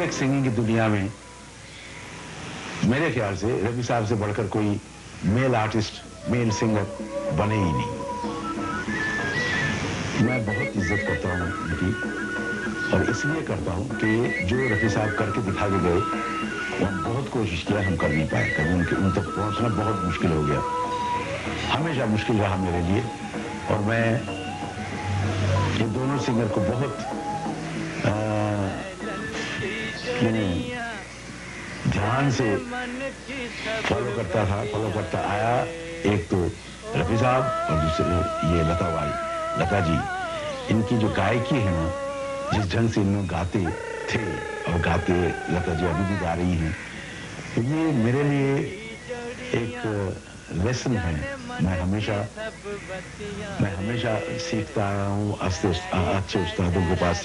Black singing की दुनिया में मेरे ख्याल से रफी साहब से बढ़कर कोई मेल आर्टिस्ट, मेल सिंगर बने ही नहीं। मैं बहुत इज्जत करता हूँ उनकी, और इसलिए करता हूँ कि जो रफी साहब करके दिखा के गए, हम बहुत कोशिश किया, हम कर नहीं पाए। कभी उन तक पहुँचना बहुत मुश्किल हो गया, हमेशा मुश्किल रहा मेरे लिए। और मैं ये दोनों सिंगर को बहुत ध्यान से फॉलो करता आया। एक तो रफी साहब और दूसरे ये लता जी। इनकी जो गायकी है ना, जिस ढंग से इन्होंने गाते थे और गाते, लता जी अभी भी गा रही हैं, तो ये मेरे लिए एक लेसन है। मैं हमेशा सीखता आया हूँ, अच्छे उस्तादों के पास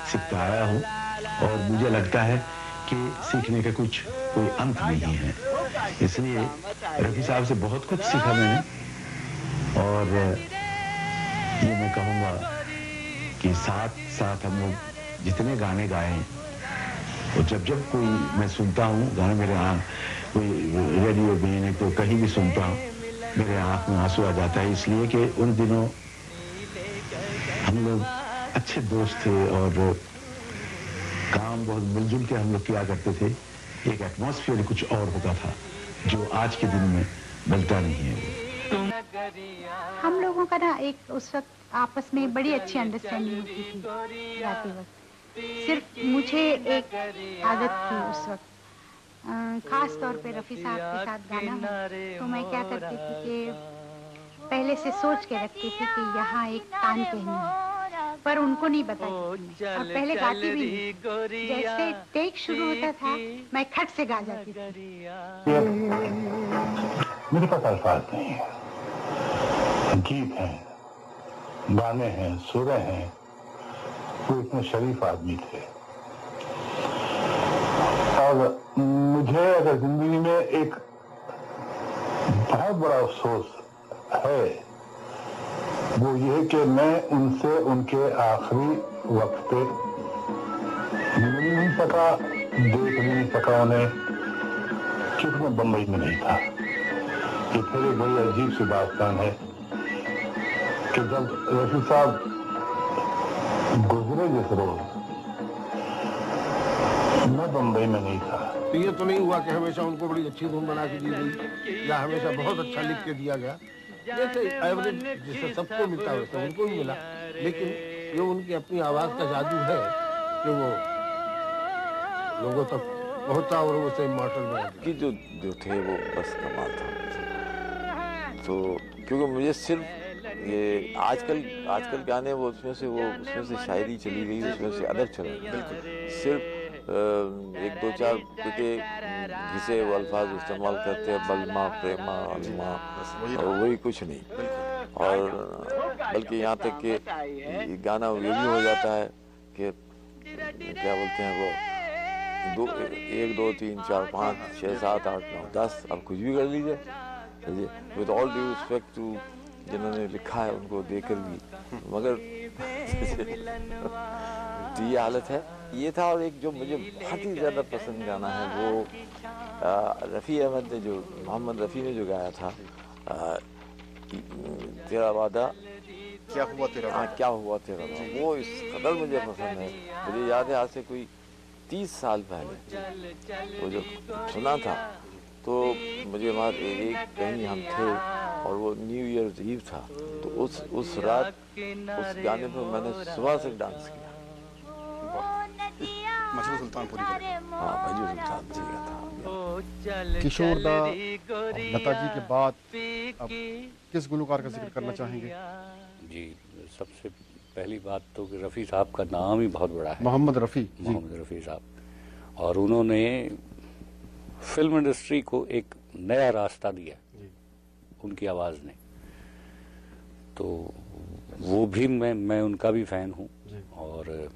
सीखता आया हूँ, और मुझे लगता है कि सीखने का कोई अंत नहीं है। इसलिए रफी साहब से बहुत कुछ सीखा मैंने, और ये मैं कहूँगा कि साथ हम लोग जितने गाने गाए, और जब कोई मैं सुनता हूँ गाना, मेरे कोई रेडियो में नहीं तो कहीं भी सुनता हूँ, मेरे आँख में आंसू आ जाता है। इसलिए कि उन दिनों हम लोग अच्छे दोस्त थे, और काम बहुत मिलजुल के हम लोग किया करते थे। एक एटमॉस्फेयर कुछ और होता था, जो आज के दिन में मिलता नहीं है। हम लोगों का ना एक उस वक्त आपस में बड़ी अच्छी अंडरस्टैंडिंग होती थी गाते वक्त। सिर्फ मुझे एक आदत थी उस वक्त, खास तौर पे रफी साहब के साथ गाना हो तो मैं क्या करती थी कि पहले से सोच के रखती थी कि यहाँ एक तान कहनी है, पर उनको नहीं बताती थी और पहले गाती भी नहीं। जैसे टेक शुरू होता था मैं खट से गा जाती थी। मेरे पास अल्फाज नहीं है, गीत हैं, गाने हैं, सुरें हैं। वो इतने शरीफ आदमी थे, और मुझे अगर जिंदगी में एक बहुत बड़ा अफसोस है, वो ये कि मैं उनसे उनके आखिरी वक्त पे मिल नहीं सका, देख नहीं सका उन्हें, क्योंकि मैं बम्बई में नहीं था। ये फिर एक बड़ी अजीब सी दास्तान है कि जब रफी साहब गुजरे जिस रोज, मैं बम्बई में नहीं था। तो ये तो नहीं हुआ कि हमेशा उनको बड़ी अच्छी धुन बना के दी गई या हमेशा बहुत अच्छा लिख के दिया गया। जैसे एवरेज जिससे सबको मिलता है तो उनको भी मिला, लेकिन ये उनकी अपनी आवाज का जादू है कि वो लोगों तक पहुंचा और उसे इमॉर्टल बना दिया। कि जो थे वो बस कमाल था मुझे। तो क्योंकि मुझे सिर्फ ये आजकल गाने उसमें से शायरी चली गई, उसमें से अदब चला गया। सिर्फ एक दो चार पिटे घिसे वो अल्फाज इस्तेमाल करते हैं, बलमा, प्रेमा, अलमा, और वही कुछ नहीं। और बल्कि यहाँ तक कि गाना ये भी हो जाता है कि क्या बोलते हैं वो 1 2 3 4 5 6 7 8 9 10, अब कुछ भी कर लीजिए। With all due respect to जिन्होंने लिखा है उनको देकर भी, मगर तो ये हालत है। ये था। और एक जो मुझे बहुत ही ज़्यादा पसंद गाना है वो रफ़ी अहमद ने, जो मोहम्मद रफ़ी ने जो गाया था, तेरा वादा क्या हुआ तेरा वादा, वो इस कदर मुझे पसंद है। मुझे याद है आज से कोई 30 साल पहले वो जो सुना था, तो मुझे वहाँ एक कहीं हम थे और वो न्यू ईयर्स ईव था, तो उस रात उस गाने पर मैंने सुबह से डांस किया। मजबूर सुल्तानपुरी का। हाँ, मजबूर सुल्तानपुरी का था। किशोर दा लता जी के बाद अब किस गुलकार का जिक्र करना चाहेंगे? जी, सबसे पहली बात तो कि रफ़ी साहब का नाम ही बहुत बड़ा है, मोहम्मद रफ़ी साहब, और उन्होंने फिल्म इंडस्ट्री को एक नया रास्ता दिया उनकी आवाज़ ने। तो वो भी मैं उनका भी फ़ैन हूँ, और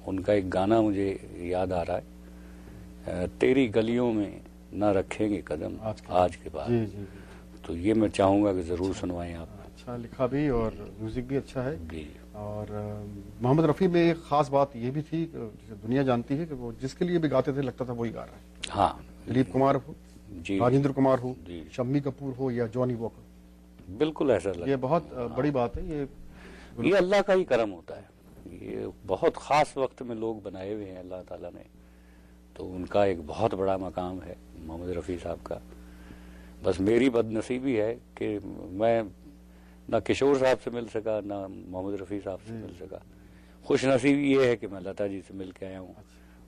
उनका एक गाना मुझे याद आ रहा है, तेरी गलियों में ना रखेंगे कदम आज के बाद। तो ये मैं चाहूँगा कि ज़रूर सुनवाएं आप। अच्छा लिखा भी और म्यूजिक भी अच्छा है। जी। اور محمد رفیع میں ایک خاص بات یہ بھی تھی جسے دنیا جانتی ہے کہ وہ جس کے لیے بھی گاتے تھے لگتا تھا وہی گا رہا ہے. ہاں دلیپ کمار ہو, جی, راجندر کمار ہو, جی, شمی کپور ہو یا جونی واکر, بالکل ایسا لگتا ہے. یہ بہت بڑی بات ہے. یہ اللہ کا ہی کرم ہوتا ہے. یہ بہت خاص وقت میں لوگ بنائے ہوئے ہیں اللہ تعالیٰ نے, تو ان کا ایک بہت بڑا مقام ہے محمد رفیع صاحب کا. بس میری بد نصیبی ہے کہ میں نہ کشور صاحب سے مل سکا نہ محمد رفیع صاحب سے مل سکا. خوش نصیبی یہ ہے کہ میں لتا جی سے مل کے آیا ہوں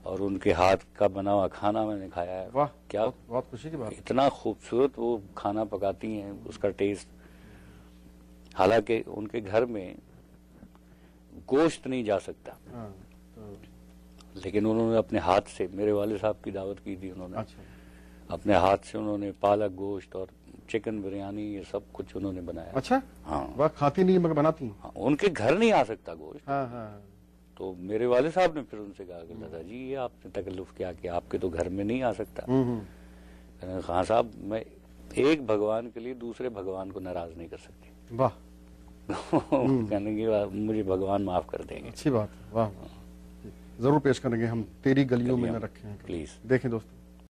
اور ان کے ہاتھ کا بنا ہوا کھانا میں نے کھایا ہے. واہ, کیا بہت خوشی کی بات. اتنا خوبصورت وہ کھانا پکاتی ہیں, اس کا ٹیسٹ. حالانکہ ان کے گھر میں گوشت نہیں جا سکتا, لیکن انہوں نے اپنے ہاتھ سے, میرے والد صاحب کی دعوت کی تھی انہوں نے, اپنے ہاتھ سے انہوں نے پالک گوشت اور چکن بریانی یہ سب کچھ انہوں نے بنایا. اچھا, ہاں, وہ کھاتی نہیں مگر بناتی ہیں. ان کے گھر نہیں آ سکتا گوشت. ہاں ہاں. تو میرے والد صاحب نے پھر ان سے کہا کہ لتا جی یہ آپ نے تکلف کیا کہ آپ کے تو گھر میں نہیں آ سکتا. خان صاحب میں ایک بھگوان کے لیے دوسرے بھگوان کو ناراض نہیں کر سکتی. واہ, کہنے کی مجھے بھگوان معاف کر دیں گے. اچھی بات. واہ, ضرور پیش کریں گے ہم. تیری گلیوں میں نہ رکھے ہیں. پلیز دیکھیں دوستو.